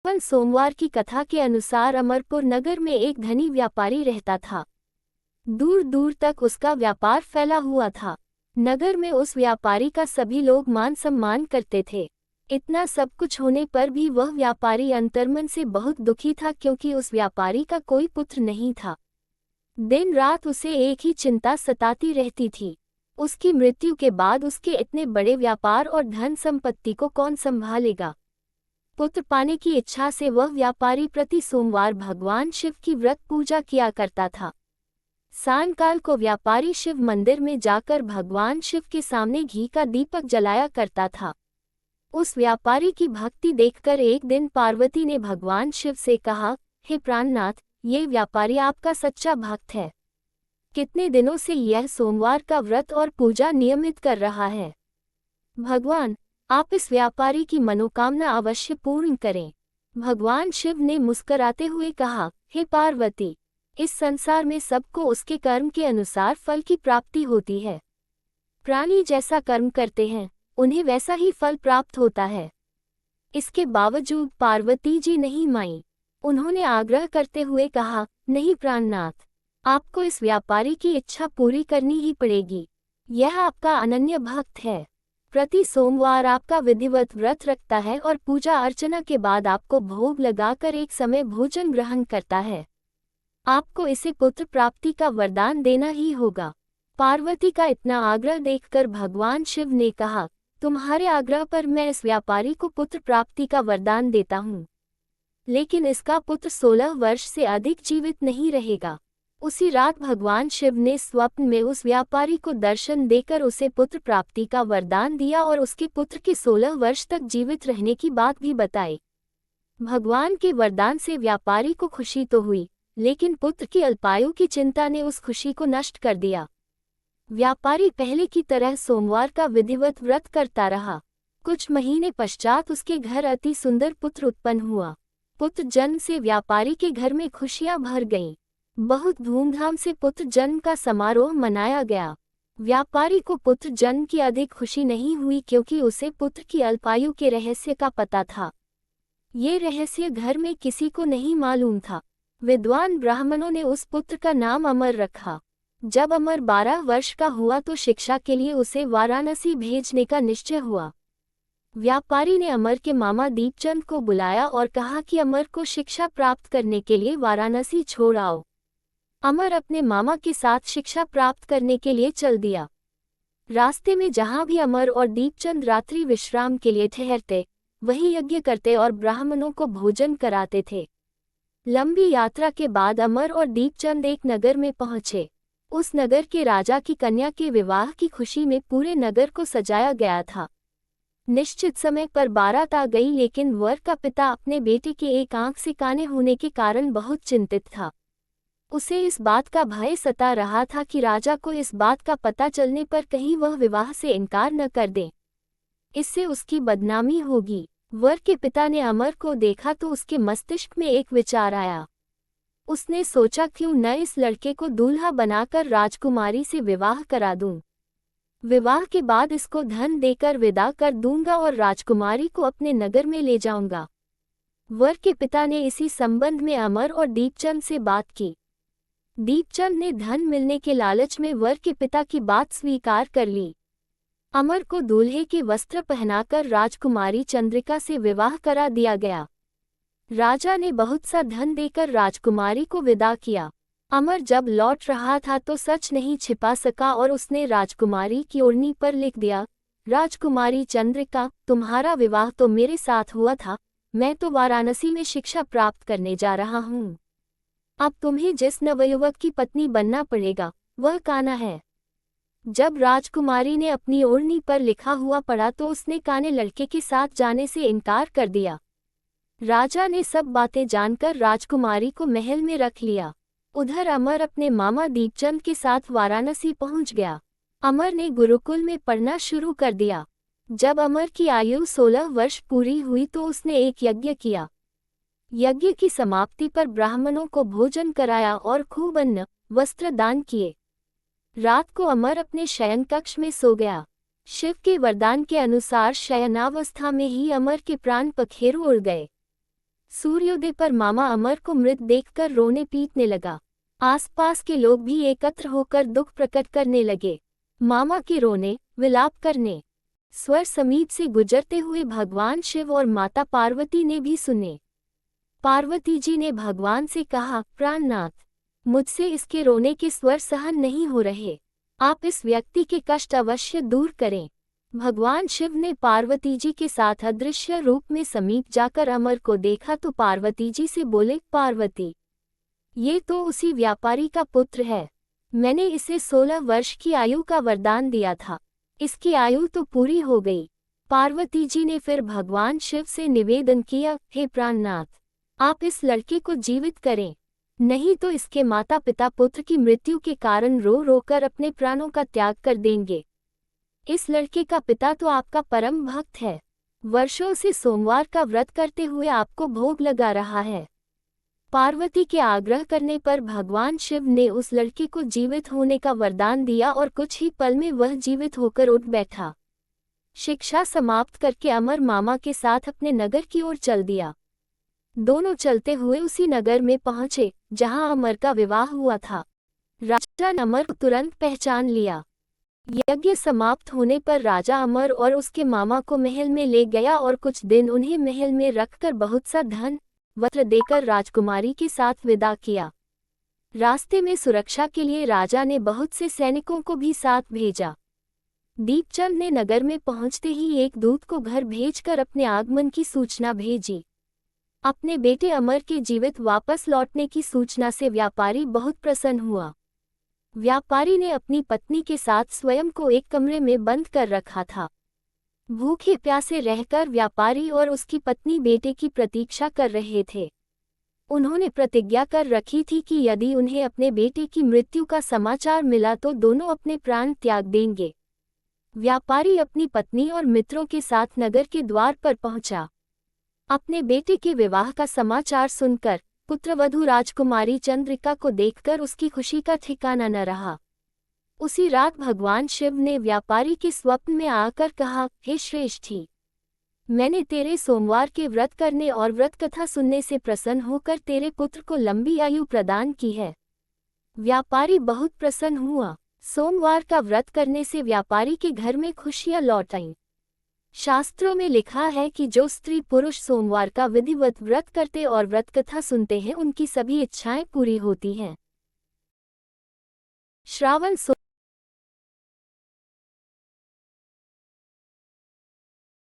कल सोमवार की कथा के अनुसार अमरपुर नगर में एक धनी व्यापारी रहता था। दूर दूर तक उसका व्यापार फैला हुआ था। नगर में उस व्यापारी का सभी लोग मान सम्मान करते थे। इतना सब कुछ होने पर भी वह व्यापारी अंतर्मन से बहुत दुखी था, क्योंकि उस व्यापारी का कोई पुत्र नहीं था। दिन रात उसे एक ही चिंता सताती रहती थी। उसकी मृत्यु के बाद उसके इतने बड़े व्यापार और धन संपत्ति को कौन संभालेगा। पुत्र पाने की इच्छा से वह व्यापारी प्रति सोमवार भगवान शिव की व्रत पूजा किया करता था। सायंकाल को व्यापारी शिव मंदिर में जाकर भगवान शिव के सामने घी का दीपक जलाया करता था। उस व्यापारी की भक्ति देखकर एक दिन पार्वती ने भगवान शिव से कहा, हे प्राणनाथ, ये व्यापारी आपका सच्चा भक्त है। कितने दिनों से यह सोमवार का व्रत और पूजा नियमित कर रहा है। भगवान, आप इस व्यापारी की मनोकामना अवश्य पूर्ण करें। भगवान शिव ने मुस्कुराते हुए कहा, हे पार्वती, इस संसार में सबको उसके कर्म के अनुसार फल की प्राप्ति होती है। प्राणी जैसा कर्म करते हैं, उन्हें वैसा ही फल प्राप्त होता है। इसके बावजूद पार्वती जी नहीं मानी। उन्होंने आग्रह करते हुए कहा, नहीं प्राणनाथ, आपको इस व्यापारी की इच्छा पूरी करनी ही पड़ेगी। यह आपका अनन्य भक्त है। प्रति सोमवार आपका विधिवत व्रत रखता है और पूजा अर्चना के बाद आपको भोग लगाकर एक समय भोजन ग्रहण करता है। आपको इसे पुत्र प्राप्ति का वरदान देना ही होगा। पार्वती का इतना आग्रह देखकर भगवान शिव ने कहा, तुम्हारे आग्रह पर मैं इस व्यापारी को पुत्र प्राप्ति का वरदान देता हूँ, लेकिन इसका पुत्र 16 वर्ष से अधिक जीवित नहीं रहेगा। उसी रात भगवान शिव ने स्वप्न में उस व्यापारी को दर्शन देकर उसे पुत्र प्राप्ति का वरदान दिया और उसके पुत्र के 16 वर्ष तक जीवित रहने की बात भी बताई। भगवान के वरदान से व्यापारी को खुशी तो हुई, लेकिन पुत्र की अल्पायु की चिंता ने उस खुशी को नष्ट कर दिया। व्यापारी पहले की तरह सोमवार का विधिवत व्रत करता रहा। कुछ महीने पश्चात उसके घर अति सुंदर पुत्र उत्पन्न हुआ। पुत्र जन्म से व्यापारी के घर में खुशियां भर गईं। बहुत धूमधाम से पुत्र जन्म का समारोह मनाया गया। व्यापारी को पुत्र जन्म की अधिक खुशी नहीं हुई, क्योंकि उसे पुत्र की अल्पायु के रहस्य का पता था। ये रहस्य घर में किसी को नहीं मालूम था। विद्वान ब्राह्मणों ने उस पुत्र का नाम अमर रखा। जब अमर 12 वर्ष का हुआ तो शिक्षा के लिए उसे वाराणसी भेजने का निश्चय हुआ। व्यापारी ने अमर के मामा दीपचंद को बुलाया और कहा कि अमर को शिक्षा प्राप्त करने के लिए वाराणसी छोड़ आओ। अमर अपने मामा के साथ शिक्षा प्राप्त करने के लिए चल दिया। रास्ते में जहां भी अमर और दीपचंद रात्रि विश्राम के लिए ठहरते, वहीं यज्ञ करते और ब्राह्मणों को भोजन कराते थे। लंबी यात्रा के बाद अमर और दीपचंद एक नगर में पहुंचे। उस नगर के राजा की कन्या के विवाह की खुशी में पूरे नगर को सजाया गया था। निश्चित समय पर बारात आ गई, लेकिन वर का पिता अपने बेटे के एक आंख से काने होने के कारण बहुत चिंतित था। उसे इस बात का भय सता रहा था कि राजा को इस बात का पता चलने पर कहीं वह विवाह से इनकार न कर दे। इससे उसकी बदनामी होगी। वर के पिता ने अमर को देखा तो उसके मस्तिष्क में एक विचार आया। उसने सोचा, क्यों न इस लड़के को दूल्हा बनाकर राजकुमारी से विवाह करा दूं। विवाह के बाद इसको धन देकर विदा कर दूंगा और राजकुमारी को अपने नगर में ले जाऊंगा। वर के पिता ने इसी संबंध में अमर और दीपचंद से बात की। दीपचंद ने धन मिलने के लालच में वर के पिता की बात स्वीकार कर ली। अमर को दूल्हे के वस्त्र पहनाकर राजकुमारी चंद्रिका से विवाह करा दिया गया। राजा ने बहुत सा धन देकर राजकुमारी को विदा किया। अमर जब लौट रहा था तो सच नहीं छिपा सका और उसने राजकुमारी की ओढ़नी पर लिख दिया, राजकुमारी चंद्रिका, तुम्हारा विवाह तो मेरे साथ हुआ था, मैं तो वाराणसी में शिक्षा प्राप्त करने जा रहा हूँ। अब तुम्हें जिस नवयुवक की पत्नी बनना पड़ेगा, वह कान्हा है। जब राजकुमारी ने अपनी ओढ़नी पर लिखा हुआ पढ़ा तो उसने काने लड़के के साथ जाने से इनकार कर दिया। राजा ने सब बातें जानकर राजकुमारी को महल में रख लिया। उधर अमर अपने मामा दीपचंद के साथ वाराणसी पहुंच गया। अमर ने गुरुकुल में पढ़ना शुरू कर दिया। जब अमर की आयु 16 वर्ष पूरी हुई तो उसने एक यज्ञ किया। यज्ञ की समाप्ति पर ब्राह्मणों को भोजन कराया और खूब अन्न वस्त्र दान किए। रात को अमर अपने शयन कक्ष में सो गया। शिव के वरदान के अनुसार शयनावस्था में ही अमर के प्राण पखेरु उड़ गए। सूर्योदय पर मामा अमर को मृत देखकर रोने पीटने लगा। आसपास के लोग भी एकत्र होकर दुख प्रकट करने लगे। मामा के रोने, विलाप करने स्वर समीप से गुजरते हुए भगवान शिव और माता पार्वती ने भी सुने। पार्वती जी ने भगवान से कहा, प्राणनाथ, मुझसे इसके रोने के स्वर सहन नहीं हो रहे, आप इस व्यक्ति के कष्ट अवश्य दूर करें। भगवान शिव ने पार्वती जी के साथ अदृश्य रूप में समीप जाकर अमर को देखा तो पार्वती जी से बोले, पार्वती, ये तो उसी व्यापारी का पुत्र है। मैंने इसे 16 वर्ष की आयु का वरदान दिया था, इसकी आयु तो पूरी हो गई। पार्वती जी ने फिर भगवान शिव से निवेदन किया, हे प्राणनाथ, आप इस लड़के को जीवित करें, नहीं तो इसके माता पिता पुत्र की मृत्यु के कारण रो रो कर अपने प्राणों का त्याग कर देंगे। इस लड़के का पिता तो आपका परम भक्त है, वर्षों से सोमवार का व्रत करते हुए आपको भोग लगा रहा है। पार्वती के आग्रह करने पर भगवान शिव ने उस लड़के को जीवित होने का वरदान दिया और कुछ ही पल में वह जीवित होकर उठ बैठा। शिक्षा समाप्त करके अमर मामा के साथ अपने नगर की ओर चल दिया। दोनों चलते हुए उसी नगर में पहुंचे जहां अमर का विवाह हुआ था। राजा ने अमर को तुरंत पहचान लिया। यज्ञ समाप्त होने पर राजा अमर और उसके मामा को महल में ले गया और कुछ दिन उन्हें महल में रखकर बहुत सा धन वस्त्र देकर राजकुमारी के साथ विदा किया। रास्ते में सुरक्षा के लिए राजा ने बहुत से सैनिकों को भी साथ भेजा। दीपचंद ने नगर में पहुंचते ही एक दूत को घर भेजकर अपने आगमन की सूचना भेजी। अपने बेटे अमर के जीवित वापस लौटने की सूचना से व्यापारी बहुत प्रसन्न हुआ। व्यापारी ने अपनी पत्नी के साथ स्वयं को एक कमरे में बंद कर रखा था। भूखे प्यासे रहकर व्यापारी और उसकी पत्नी बेटे की प्रतीक्षा कर रहे थे। उन्होंने प्रतिज्ञा कर रखी थी कि यदि उन्हें अपने बेटे की मृत्यु का समाचार मिला तो दोनों अपने प्राण त्याग देंगे। व्यापारी अपनी पत्नी और मित्रों के साथ नगर के द्वार पर पहुंचा। अपने बेटे के विवाह का समाचार सुनकर पुत्रवधू राजकुमारी चंद्रिका को देखकर उसकी खुशी का ठिकाना न रहा। उसी रात भगवान शिव ने व्यापारी के स्वप्न में आकर कहा, हे श्रेष्ठी, मैंने तेरे सोमवार के व्रत करने और व्रत कथा सुनने से प्रसन्न होकर तेरे पुत्र को लंबी आयु प्रदान की है। व्यापारी बहुत प्रसन्न हुआ। सोमवार का व्रत करने से व्यापारी के घर में खुशियां लौट आईं। शास्त्रों में लिखा है कि जो स्त्री पुरुष सोमवार का विधिवत व्रत करते और व्रत कथा सुनते हैं उनकी सभी इच्छाएं पूरी होती हैं। श्रावण